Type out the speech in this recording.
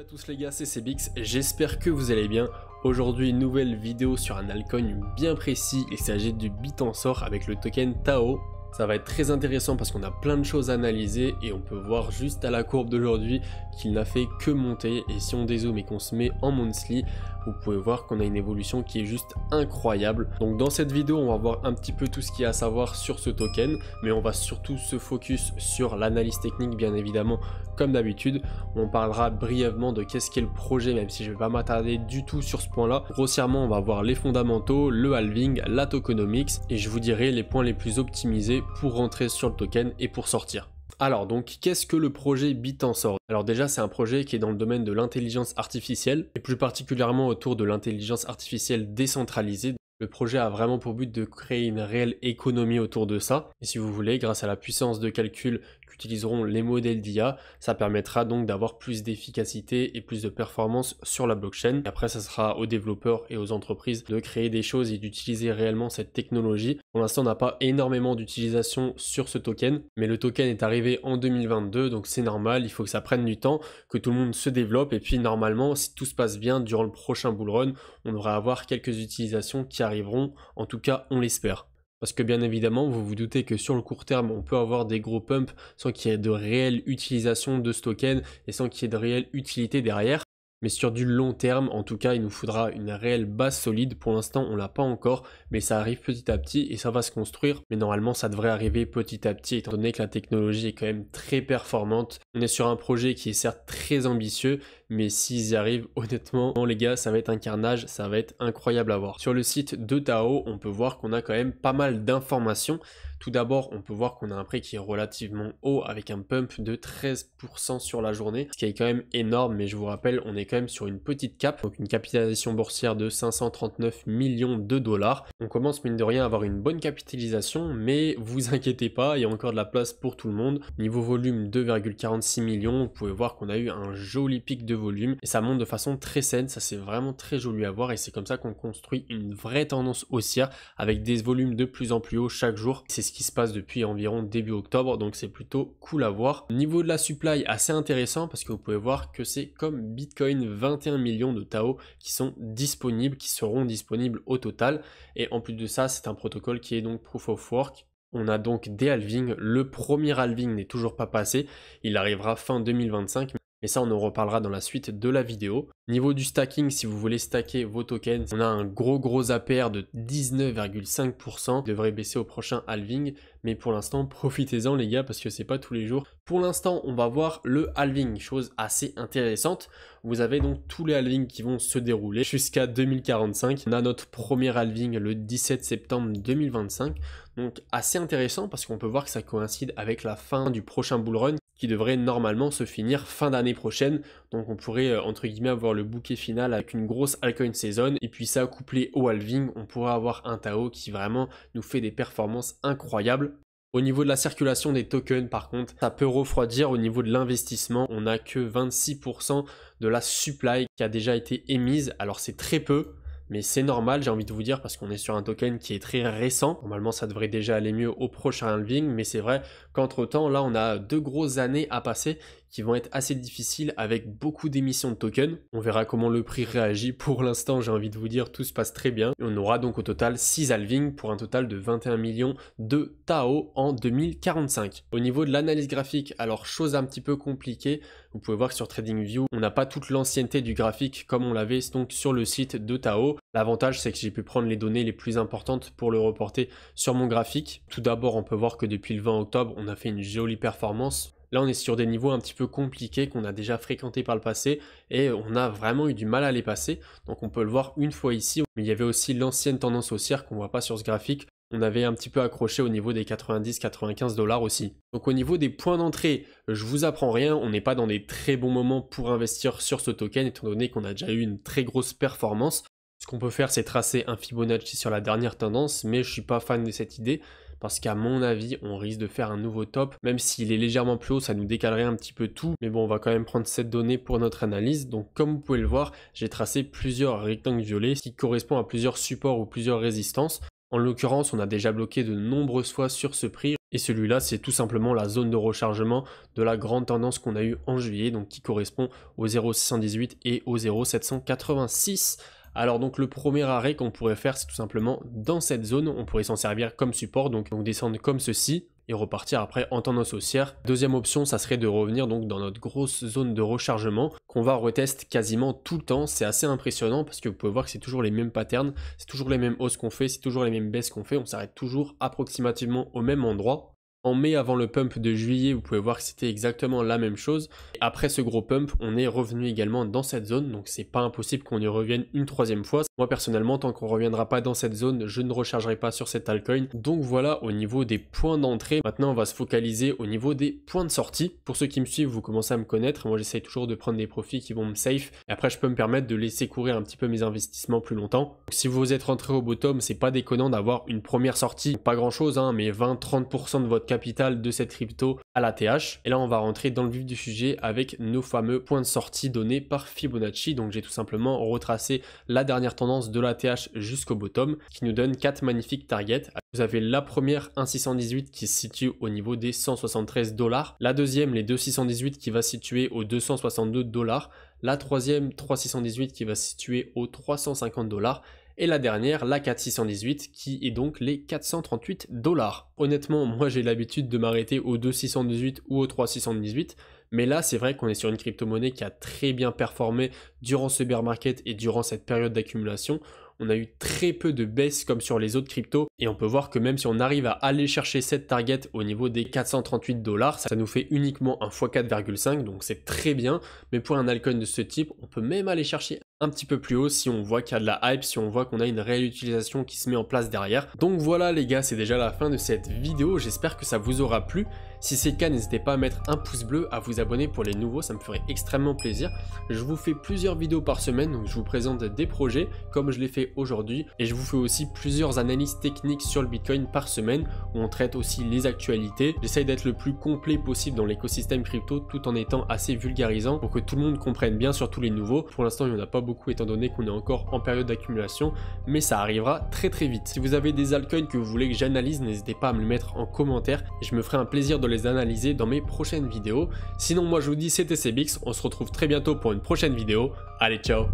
à tous les gars, c'est Cbix, j'espère que vous allez bien. Aujourd'hui, une nouvelle vidéo sur un altcoin bien précis, il s'agit du Bitensor avec le token TAO. Ça va être très intéressant parce qu'on a plein de choses à analyser et on peut voir juste à la courbe d'aujourd'hui qu'il n'a fait que monter. Et si on dézoome et qu'on se met en monthly, vous pouvez voir qu'on a une évolution qui est juste incroyable. Donc dans cette vidéo, on va voir un petit peu tout ce qu'il y a à savoir sur ce token, mais on va surtout se focus sur l'analyse technique bien évidemment comme d'habitude. On parlera brièvement de qu'est-ce qu'est le projet, même si je ne vais pas m'attarder du tout sur ce point-là. Grossièrement, on va voir les fondamentaux, le halving, la tokenomics et je vous dirai les points les plus optimisés pour rentrer sur le token et pour sortir. Alors donc qu'est-ce que le projet Bitensor? Alors déjà c'est un projet qui est dans le domaine de l'intelligence artificielle et plus particulièrement autour de l'intelligence artificielle décentralisée. Le projet a vraiment pour but de créer une réelle économie autour de ça. Et si vous voulez, grâce à la puissance de calcul qu'utiliseront les modèles d'IA, ça permettra donc d'avoir plus d'efficacité et plus de performance sur la blockchain. Et après, ça sera aux développeurs et aux entreprises de créer des choses et d'utiliser réellement cette technologie. Pour l'instant, on n'a pas énormément d'utilisation sur ce token, mais le token est arrivé en 2022, donc c'est normal, il faut que ça prenne du temps, que tout le monde se développe. Et puis normalement, si tout se passe bien, durant le prochain bull run, on devrait avoir quelques utilisations qui arriveront, en tout cas on l'espère. Parce que bien évidemment, vous vous doutez que sur le court terme, on peut avoir des gros pumps sans qu'il y ait de réelle utilisation de ce token et sans qu'il y ait de réelle utilité derrière. Mais sur du long terme, en tout cas, il nous faudra une réelle base solide. Pour l'instant, on l'a pas encore, mais ça arrive petit à petit et ça va se construire. Mais normalement, ça devrait arriver petit à petit, étant donné que la technologie est quand même très performante. On est sur un projet qui est certes très ambitieux, mais s'ils y arrivent, honnêtement, les gars, ça va être un carnage, ça va être incroyable à voir. Sur le site de TAO, on peut voir qu'on a quand même pas mal d'informations. Tout d'abord, on peut voir qu'on a un prix qui est relativement haut avec un pump de 13% sur la journée, ce qui est quand même énorme, mais je vous rappelle, on est quand même sur une petite cap, donc une capitalisation boursière de 539 millions de dollars. On commence mine de rien à avoir une bonne capitalisation, mais vous inquiétez pas, il y a encore de la place pour tout le monde. Niveau volume 2,46 millions, vous pouvez voir qu'on a eu un joli pic de volume et ça monte de façon très saine, ça c'est vraiment très joli à voir et c'est comme ça qu'on construit une vraie tendance haussière avec des volumes de plus en plus hauts chaque jour. C'est ce qui se passe depuis environ début octobre, donc c'est plutôt cool à voir. Niveau de la supply, assez intéressant parce que vous pouvez voir que c'est comme Bitcoin, 21 millions de TAO qui sont disponibles, qui seront disponibles au total. Et en plus de ça, c'est un protocole qui est donc Proof of Work. On a donc des halvings. Le premier halving n'est toujours pas passé, il arrivera fin 2025. Mais ça, on en reparlera dans la suite de la vidéo. Niveau du stacking, si vous voulez stacker vos tokens, on a un gros APR de 19,5%. Il devrait baisser au prochain halving. Mais pour l'instant, profitez-en les gars, parce que c'est pas tous les jours. Pour l'instant, on va voir le halving, chose assez intéressante. Vous avez donc tous les halvings qui vont se dérouler jusqu'à 2045. On a notre premier halving le 17 septembre 2025. Donc assez intéressant parce qu'on peut voir que ça coïncide avec la fin du prochain bull run qui devrait normalement se finir fin d'année prochaine. Donc on pourrait entre guillemets avoir le bouquet final avec une grosse altcoin saison et puis ça couplé au halving, on pourrait avoir un TAO qui vraiment nous fait des performances incroyables. Au niveau de la circulation des tokens par contre, ça peut refroidir. Au niveau de l'investissement, on n'a que 26% de la supply qui a déjà été émise, alors c'est très peu. Mais c'est normal, j'ai envie de vous dire, parce qu'on est sur un token qui est très récent. Normalement, ça devrait déjà aller mieux au prochain halving, mais c'est vrai qu'entre temps, là, on a 2 grosses années à passer qui vont être assez difficiles avec beaucoup d'émissions de tokens. On verra comment le prix réagit. Pour l'instant, j'ai envie de vous dire, tout se passe très bien. Et on aura donc au total 6 halvings pour un total de 21 millions de TAO en 2045. Au niveau de l'analyse graphique, alors chose un petit peu compliquée, vous pouvez voir que sur TradingView, on n'a pas toute l'ancienneté du graphique comme on l'avait donc sur le site de TAO. L'avantage, c'est que j'ai pu prendre les données les plus importantes pour le reporter sur mon graphique. Tout d'abord, on peut voir que depuis le 20 octobre, on a fait une jolie performance. Là, on est sur des niveaux un petit peu compliqués qu'on a déjà fréquentés par le passé et on a vraiment eu du mal à les passer. Donc on peut le voir une fois ici, mais il y avait aussi l'ancienne tendance haussière qu'on ne voit pas sur ce graphique. On avait un petit peu accroché au niveau des 90-95 $ aussi. Donc au niveau des points d'entrée, je vous apprends rien, on n'est pas dans des très bons moments pour investir sur ce token étant donné qu'on a déjà eu une très grosse performance. Ce qu'on peut faire, c'est tracer un Fibonacci sur la dernière tendance, mais je suis pas fan de cette idée parce qu'à mon avis, on risque de faire un nouveau top. Même s'il est légèrement plus haut, ça nous décalerait un petit peu tout. Mais bon, on va quand même prendre cette donnée pour notre analyse. Donc comme vous pouvez le voir, j'ai tracé plusieurs rectangles violets, ce qui correspond à plusieurs supports ou plusieurs résistances. En l'occurrence, on a déjà bloqué de nombreuses fois sur ce prix et celui-là, c'est tout simplement la zone de rechargement de la grande tendance qu'on a eue en juillet, donc qui correspond au 0,618 et au 0,786. Alors donc le premier arrêt qu'on pourrait faire, c'est tout simplement dans cette zone, on pourrait s'en servir comme support, donc descendre comme ceci et repartir après en tendance haussière. Deuxième option, ça serait de revenir donc dans notre grosse zone de rechargement qu'on va retester quasiment tout le temps. C'est assez impressionnant parce que vous pouvez voir que c'est toujours les mêmes patterns, c'est toujours les mêmes hausses qu'on fait, c'est toujours les mêmes baisses qu'on fait, on s'arrête toujours approximativement au même endroit. En mai, avant le pump de juillet, vous pouvez voir que c'était exactement la même chose. Après ce gros pump, on est revenu également dans cette zone, donc c'est pas impossible qu'on y revienne une troisième fois. Moi personnellement, tant qu'on reviendra pas dans cette zone, je ne rechargerai pas sur cette altcoin. Donc voilà au niveau des points d'entrée. Maintenant, on va se focaliser au niveau des points de sortie. Pour ceux qui me suivent, vous commencez à me connaître. Moi, j'essaye toujours de prendre des profits qui vont me safe. Et après, je peux me permettre de laisser courir un petit peu mes investissements plus longtemps. Donc, si vous êtes rentré au bottom, c'est pas déconnant d'avoir une première sortie. Pas grand chose, hein, mais 20-30% de votre capital de cette crypto à l'ATH. Et là, on va rentrer dans le vif du sujet avec nos fameux points de sortie donnés par Fibonacci. Donc, j'ai tout simplement retracé la dernière tendance de l'ATH jusqu'au bottom qui nous donne 4 magnifiques targets. Vous avez la première 1,618 qui se situe au niveau des 173 $. La deuxième, les 2,618 qui va se situer aux 262 $. La troisième, 3,618 qui va se situer aux 350 $. Et la dernière, la 4,618 qui est donc les 438 $. Honnêtement, moi j'ai l'habitude de m'arrêter aux 2,618 ou aux 3,618. Mais là, c'est vrai qu'on est sur une crypto-monnaie qui a très bien performé durant ce bear market et durant cette période d'accumulation. On a eu très peu de baisse comme sur les autres cryptos et on peut voir que même si on arrive à aller chercher cette target au niveau des 438 $, ça nous fait uniquement un x4,5, donc c'est très bien. Mais pour un altcoin de ce type, on peut même aller chercher un petit peu plus haut si on voit qu'il y a de la hype, si on voit qu'on a une réelle utilisation qui se met en place derrière. Donc voilà les gars, c'est déjà la fin de cette vidéo, j'espère que ça vous aura plu. Si c'est le cas, n'hésitez pas à mettre un pouce bleu, à vous abonner pour les nouveaux, ça me ferait extrêmement plaisir. Je vous fais plusieurs vidéos par semaine où je vous présente des projets comme je l'ai fait aujourd'hui et je vous fais aussi plusieurs analyses techniques sur le Bitcoin par semaine où on traite aussi les actualités. J'essaye d'être le plus complet possible dans l'écosystème crypto tout en étant assez vulgarisant pour que tout le monde comprenne bien, surtout les nouveaux. Pour l'instant, il n'y en a pas beaucoup étant donné qu'on est encore en période d'accumulation, mais ça arrivera très très vite. Si vous avez des altcoins que vous voulez que j'analyse, n'hésitez pas à me le mettre en commentaire et je me ferai un plaisir de les analyser dans mes prochaines vidéos. Sinon, moi je vous dis c'était CBX, on se retrouve très bientôt pour une prochaine vidéo. Allez, ciao!